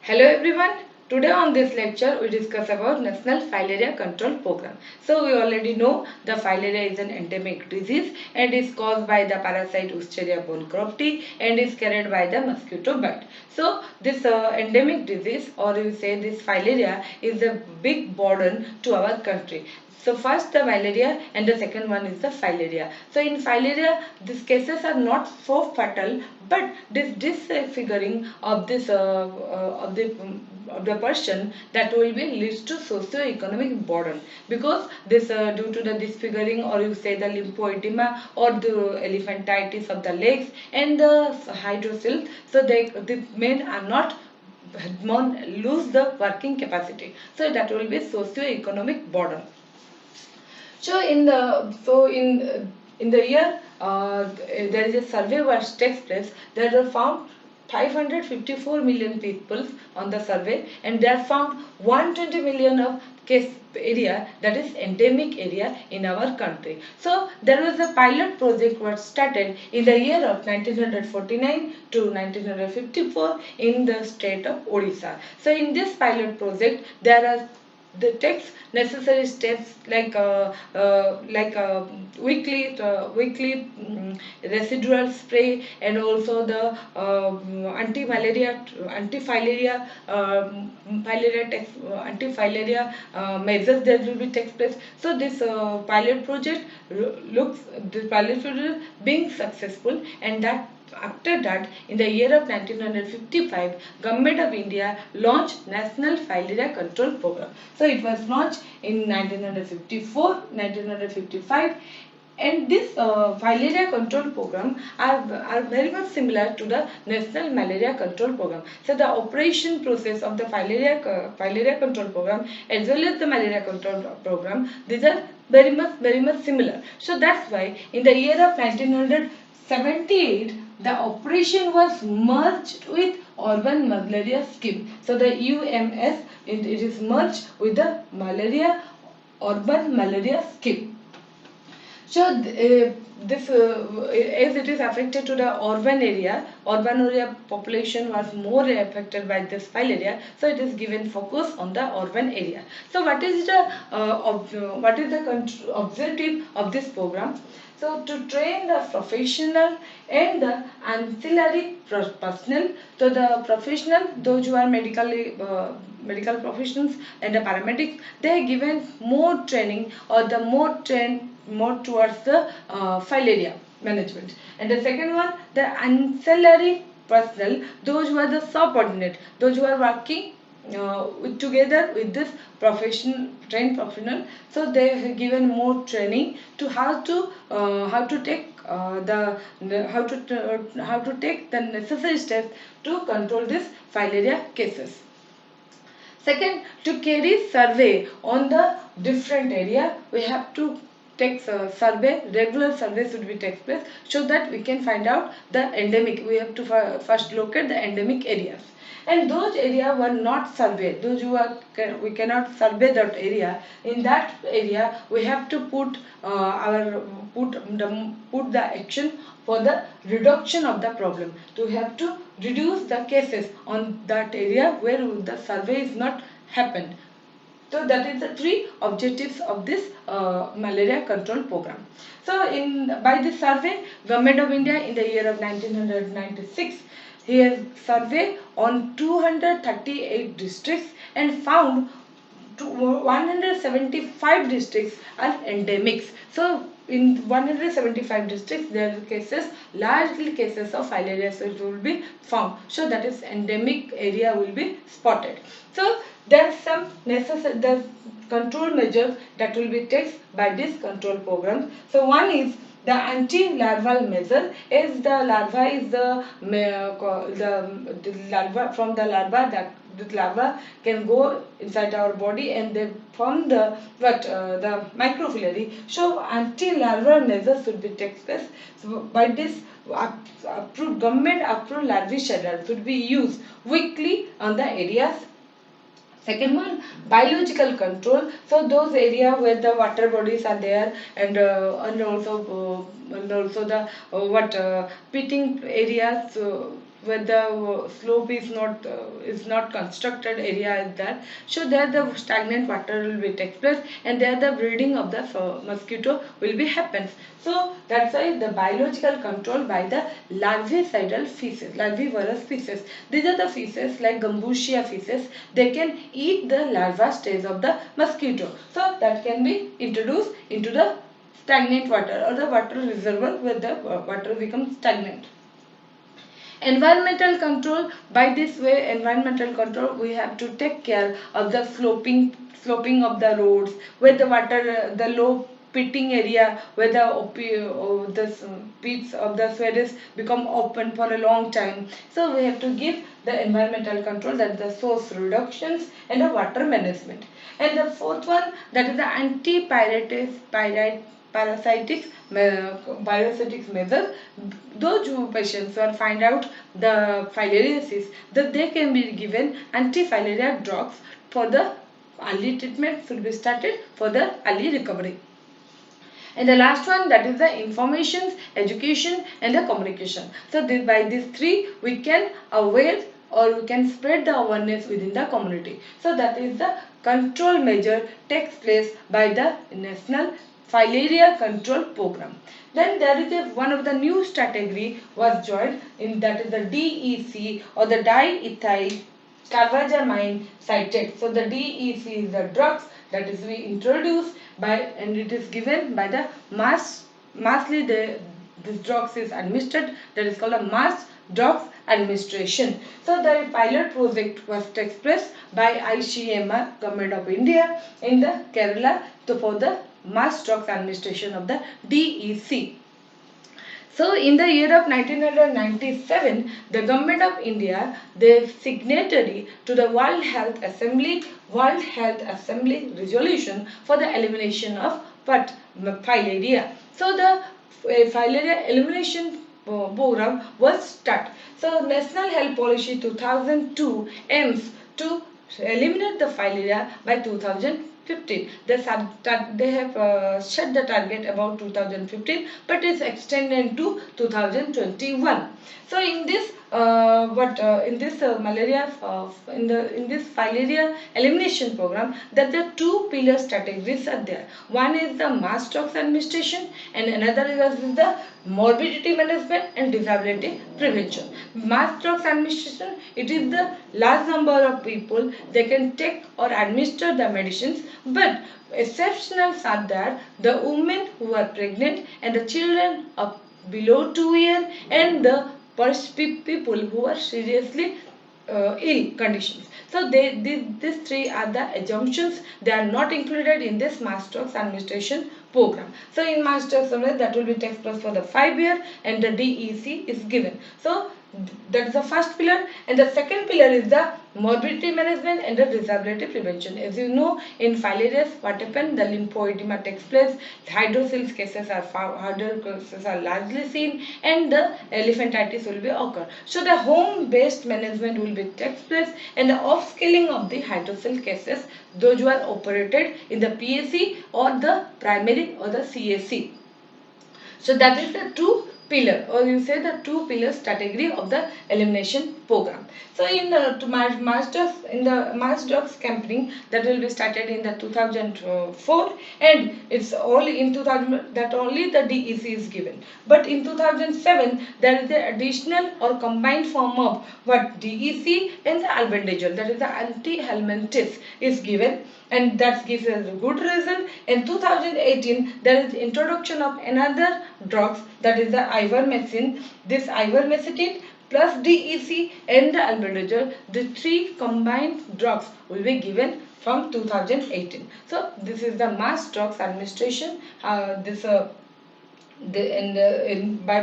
Hello everyone. Today on this lecture we discuss about National Filaria Control Program. So we already know the filaria is an endemic disease and is caused by the parasite Usteria bonecrofti and is carried by the mosquito bite. So this endemic disease, or you say this filaria, is a big burden to our country. So first the malaria and the second one is the filaria. So in filaria these cases are not so fatal, but this disfiguring of this of the person that will be leads to socio-economic burden, because this due to the disfiguring, or you say the lymphoedema or the elephantitis of the legs and the hydrocele, so the men are not lose the working capacity, so that will be socio-economic burden. So in the year there is a survey which takes place. There are found 554 million people on the survey, and they are found 120 million of case area, that is endemic area in our country. So there was a pilot project was started in the year of 1949 to 1954 in the state of Odisha. So in this pilot project there are the takes necessary steps like weekly residual spray, and also the anti-filaria anti-filaria measures that will be take place. So this pilot project looks the pilot project being successful, and that after that, in the year of 1955, Government of India launched National Filaria Control Program. So it was launched in 1954, 1955, and this filaria control program are very much similar to the National Malaria Control Program. So the operation process of the filaria control program as well as the malaria control program, these are very much similar. So that's why in the year of 1978 the operation was merged with urban malaria scheme. So the UMS, it is merged with the malaria urban malaria scheme. So this as it is affected to the urban area population was more affected by this filaria. So it is given focus on the urban area. So what is the objective of this program? So to train the professional and the ancillary personnel. So the professional, those who are medical professionals and the paramedics, they are given more training, or the more towards the filaria management. And the second one, the ancillary personnel, those who are the subordinate, those who are working together with this trained professional. So they have given more training to how to take how to take the necessary steps to control this filaria cases. Second, to carry survey on the different area, we have to take regular survey should be take place, so that we can find out the endemic. We have to first locate the endemic areas. And those areas were not surveyed. Those who are we cannot survey that area. In that area, we have to put put the action for the reduction of the problem. So we have to reduce the cases on that area where the survey is not happened. So that is the three objectives of this malaria control program. So by this survey, Government of India in the year of 1996, he has surveyed on 238 districts and found 175 districts are endemics. So in 175 districts there are cases, largely cases of filariasis will be found. So that is endemic area will be spotted. So there are some necessary the control measures that will be taken by this control program. So one is the anti-larval measure. Is the larva is the larva, from the larva, that the larva can go inside our body and they form the the microfilary. So anti-larval measures should be taken place. So by this government approved larvicidal should be used weekly on the areas. Second one, biological control. So those areas where the water bodies are there, and also the pitting areas where the slope is not constructed area is there. So there the stagnant water will be take place, and there the breeding of the mosquito will be happens. So that's why the biological control by the larvicidal feces, larvivorous feces. These are the feces like Gambusia feces. They can eat the larva stage of the mosquito. So that can be introduced into the stagnant water or the water reservoir where the water becomes stagnant. Environmental control, by this way environmental control we have to take care of the sloping of the roads, where the water the low pitting area where the pits of the swales become open for a long time. So we have to give the environmental control, that the source reductions and the water management. And the fourth one, that is the parasitic measures. Those who patients who find out the filariasis, that they can be given anti-filaria drugs for the early treatment should be started for the early recovery. And the last one, that is the information, education and the communication. So by these three we can aware or we can spread the awareness within the community. So that is the control measure takes place by the National Filaria Control Program. Then there is one of the new category was joined in, that is the DEC or the diethyl carbamazine citrate. So the DEC is the drugs that is we introduced by, and it is given by the massly this drugs is administered, that is called a mass drugs administration. So the pilot project was takes place by ICMR, Government of India, in the Kerala for the mass drugs administration of the DEC. So in the year of 1997, the Government of India, they signatory to the World Health Assembly resolution for the elimination of filaria. So the filaria elimination program was started. So National Health Policy 2002 aims to eliminate the filaria by 2015. They have set the target about 2015, but it's extended to 2021. So in this malaria in this filaria elimination program, that the two pillars categories are there. One is the mass drugs administration, and another is the morbidity management and disability prevention. Mass drugs administration, it is the large number of people they can take or administer the medicines, but exceptionals are that the women who are pregnant and the children of below 2 years and the people who are seriously ill conditions. So these three are the assumptions. They are not included in this mass drugs administration program. So in mass drugs that will be take place for the 5 year, and the DEC is given. So that is the first pillar, and the second pillar is the morbidity management and the disability prevention. As you know, in filarias, what happened? The lymphoedema takes place, hydrocele cases are largely seen, and the elephantitis will be occur. So the home-based management will be takes place, and the off-scaling of the hydrocele cases, those who are operated in the PAC or the primary or the CAC. So that is the two pillar, or you say the two pillars category of the elimination program. So in the mass drugs campaign that will be started in the 2004, and it's all in 2000 that only the DEC is given. But in 2007 there is the additional or combined form of what DEC and the albendazole, that is the anti-helminthes is given, and that gives us a good result. In 2018 there is introduction of another drugs, that is the ivermectin. This ivermectin plus DEC and the albendazole, the three combined drugs will be given from 2018. So this is the mass drugs administration. By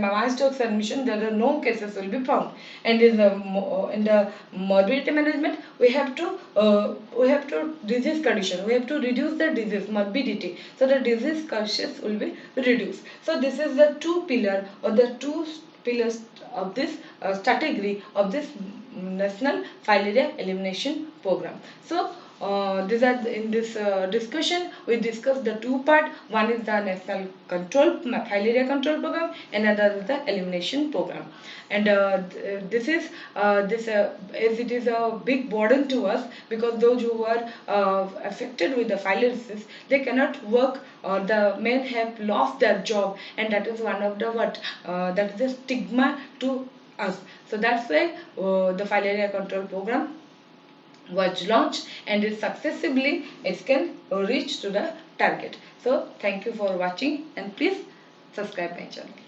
mass drugs admission, there are no cases will be found, and in the morbidity management we have to disease condition, we have to reduce the disease morbidity, so the disease cases will be reduced. So this is the two pillar or the two pillars of this category of this National Filaria Elimination Program. So these are in this discussion we discussed the two part. One is the national filaria control program, and another is the elimination program. And this is as it is a big burden to us, because those who are affected with the filariasis, they cannot work, or the men have lost their job, and that is one of the that is a stigma to us. So that's why the filaria control program was launched, and it successfully it can reach to the target. So thank you for watching, and please subscribe my channel.